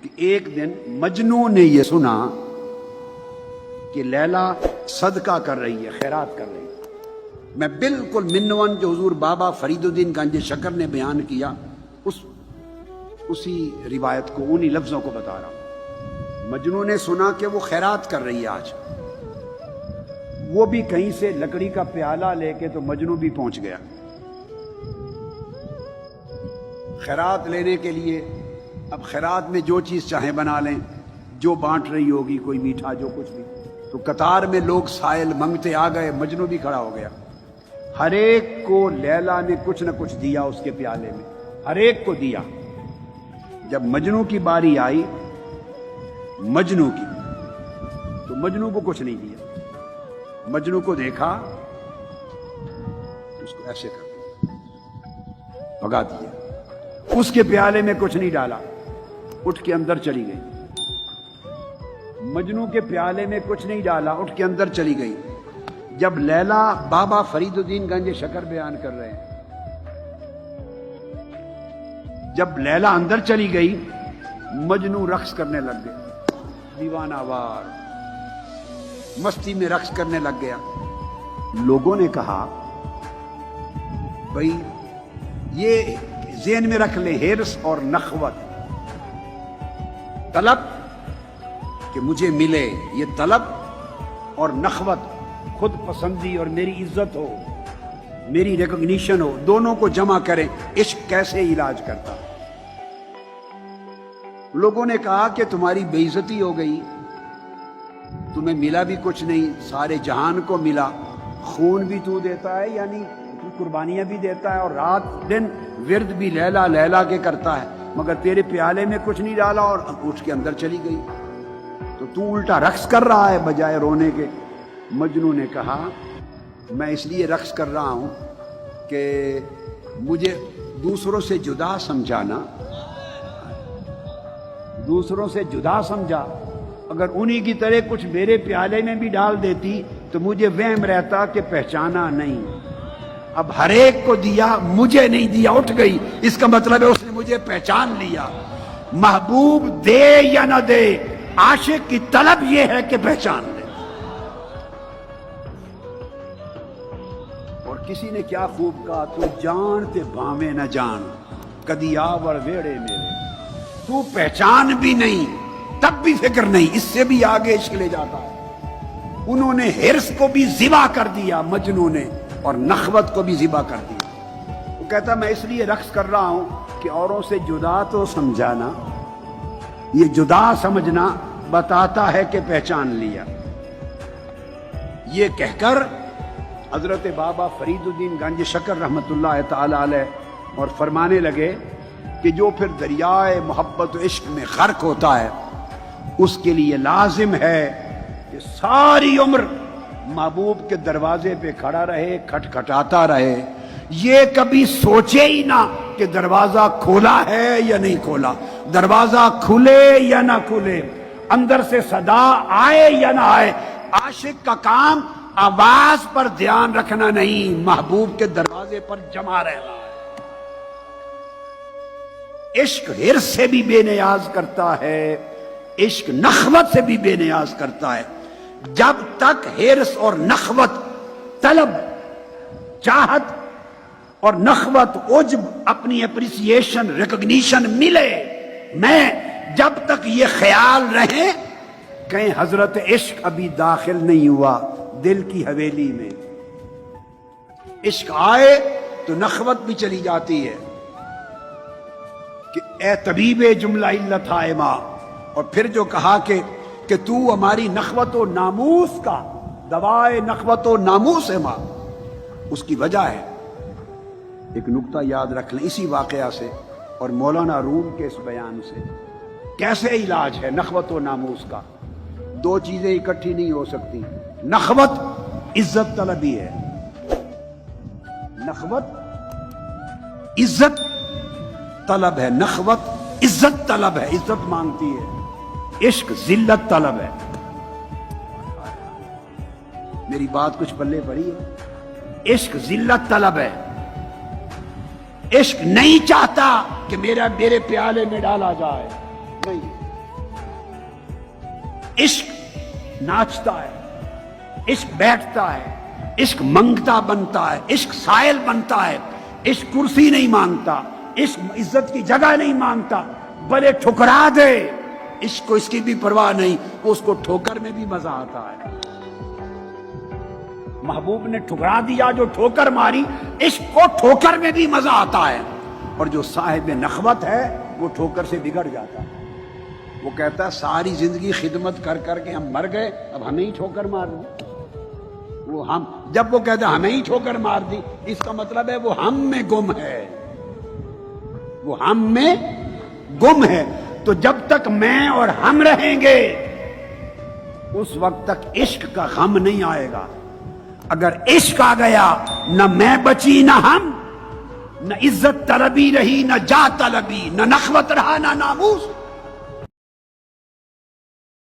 کہ ایک دن مجنو نے یہ سنا کہ لیلا صدقہ کر رہی ہے، خیرات کر رہی ہے۔ میں بالکل منون جو حضور بابا فرید الدین گنج شکر نے بیان کیا اسی روایت کو، انہی لفظوں کو بتا رہا ہوں۔ مجنو نے سنا کہ وہ خیرات کر رہی ہے آج، وہ بھی کہیں سے لکڑی کا پیالہ لے کے، تو مجنو بھی پہنچ گیا خیرات لینے کے لیے۔ اب خیرات میں جو چیز چاہیں بنا لیں، جو بانٹ رہی ہوگی، کوئی میٹھا جو کچھ بھی، تو قطار میں لوگ سائل منگتے آ گئے، مجنو بھی کھڑا ہو گیا۔ ہر ایک کو لیلا نے کچھ نہ کچھ دیا اس کے پیالے میں، ہر ایک کو دیا۔ جب مجنو کی باری آئی، مجنو کی، تو مجنو کو کچھ نہیں دیا۔ مجنو کو دیکھا، اس کو ایسے کر دیا، بھگا دیا۔ اس کے پیالے میں کچھ نہیں ڈالا، اٹھ کے اندر چلی گئی۔ مجنو کے پیالے میں کچھ نہیں ڈالا، اٹھ کے اندر چلی گئی۔ جب لیلا، بابا فرید الدین گنج شکر بیان کر رہے ہیں، جب لیلا اندر چلی گئی، مجنو رقص کرنے لگ گیا، دیوانہ وار مستی میں رقص کرنے لگ گیا۔ لوگوں نے کہا بھئی یہ ذہن میں رکھ لیں، ہرس اور نخوت، طلب کہ مجھے ملے، یہ طلب، اور نخوت خود پسندی اور میری عزت ہو، میری ریکگنیشن ہو، دونوں کو جمع کریں۔ عشق کیسے علاج کرتا؟ لوگوں نے کہا کہ تمہاری بے عزتی ہو گئی، تمہیں ملا بھی کچھ نہیں، سارے جہان کو ملا، خون بھی تو دیتا ہے، یعنی قربانیاں بھی دیتا ہے، اور رات دن ورد بھی لیلا لیلا کے کرتا ہے، مگر تیرے پیالے میں کچھ نہیں ڈالا اور اٹھ کے اندر چلی گئی، تو الٹا رقص کر رہا ہے بجائے رونے کے۔ مجنو نے کہا میں اس لیے رقص کر رہا ہوں کہ مجھے دوسروں سے جدا سمجھانا، دوسروں سے جدا سمجھا، اگر انہی کی طرح کچھ میرے پیالے میں بھی ڈال دیتی تو مجھے وہم رہتا کہ پہچانا نہیں۔ اب ہر ایک کو دیا، مجھے نہیں دیا، اٹھ گئی، اس کا مطلب ہے اس نے مجھے پہچان لیا۔ محبوب دے یا نہ دے، عاشق کی طلب یہ ہے کہ پہچان لے۔ اور کسی نے کیا خوب کہا، تو جان تے بھاویں نہ جان، کدی آور ویڑے میرے، تو پہچان بھی نہیں تب بھی فکر نہیں، اس سے بھی آگے عشق لے جاتا ہے۔ انہوں نے ہرس کو بھی ذبح کر دیا مجنو نے، اور نخوت کو بھی ذبح کر دیا۔ وہ کہتا میں اس لیے رقص کر رہا ہوں کہ اوروں سے جدا تو سمجھانا، یہ جدا سمجھنا بتاتا ہے کہ پہچان لیا۔ یہ کہہ کر حضرت بابا فرید الدین گنج شکر رحمت اللہ تعالی علیہ اور فرمانے لگے کہ جو پھر دریائے محبت و عشق میں غرق ہوتا ہے، اس کے لیے لازم ہے کہ ساری عمر محبوب کے دروازے پہ کھڑا رہے، کھٹکھٹاتا رہے، یہ کبھی سوچے ہی نہ کہ دروازہ کھولا ہے یا نہیں کھولا، دروازہ کھلے یا نہ کھلے، اندر سے صدا آئے یا نہ آئے۔ عاشق کا کام آواز پر دھیان رکھنا نہیں، محبوب کے دروازے پر جمع رہنا ہے۔ عشق ہرس سے بھی بے نیاز کرتا ہے، عشق نخوت سے بھی بے نیاز کرتا ہے۔ جب تک ہرس اور نخوت، طلب، چاہت اور نخوت، عجب، اپنی اپریسیشن، ریکگنیشن ملے، میں، جب تک یہ خیال رہے کہیں حضرت عشق ابھی داخل نہیں ہوا دل کی حویلی میں۔ عشق آئے تو نخوت بھی چلی جاتی ہے کہ اے طبیب جملہ علت ہائے ماں، اور پھر جو کہا کہ تو ہماری نخوت و ناموس کا، دوائے نخوت و ناموس ہے ماں، اس کی وجہ ہے۔ ایک نکتہ یاد رکھ لیں اسی واقعہ سے اور مولانا روم کے اس بیان سے، کیسے علاج ہے نخوت و ناموس کا۔ دو چیزیں اکٹھی نہیں ہو سکتی، نخوت عزت طلبی ہے، نخوت عزت طلب ہے، نخوت عزت طلب ہے، عزت مانگتی ہے، عشق ذلت طلب ہے۔ میری بات کچھ پلے پڑی ہے؟ عشق ذلت طلب ہے، عشق نہیں چاہتا کہ میرے پیالے میں ڈالا جائے، نہیں، عشق ناچتا ہے، عشق بیٹھتا ہے، عشق منگتا بنتا ہے، عشق سائل بنتا ہے، عشق کرسی نہیں مانگتا، عشق عزت کی جگہ نہیں مانگتا، بھلے ٹھکرا دے عشق کو اس کی بھی پرواہ نہیں، اس کو ٹھوکر میں بھی مزہ آتا ہے۔ محبوب نے ٹھکرا دیا جو ٹھوکر ماری، عشق کو ٹھوکر میں بھی مزہ آتا ہے، اور جو صاحب نخوت ہے وہ ٹھوکر سے بگڑ جاتا ہے۔ وہ کہتا ہے ساری زندگی خدمت کر کر کے ہم مر گئے، اب ہمیں ہی ٹھوکر مار دی۔ وہ ہم جب وہ کہتا ہے ہمیں ہی ٹھوکر مار دی، اس کا مطلب ہے وہ ہم میں گم ہے، وہ ہم میں گم ہے۔ تو جب تک میں اور ہم رہیں گے اس وقت تک عشق کا غم نہیں آئے گا۔ اگر عشق آ گیا، نہ میں بچی نہ ہم، نہ عزت طلبی رہی، نہ جا طلبی، نہ نخوت رہا، نہ ناموس،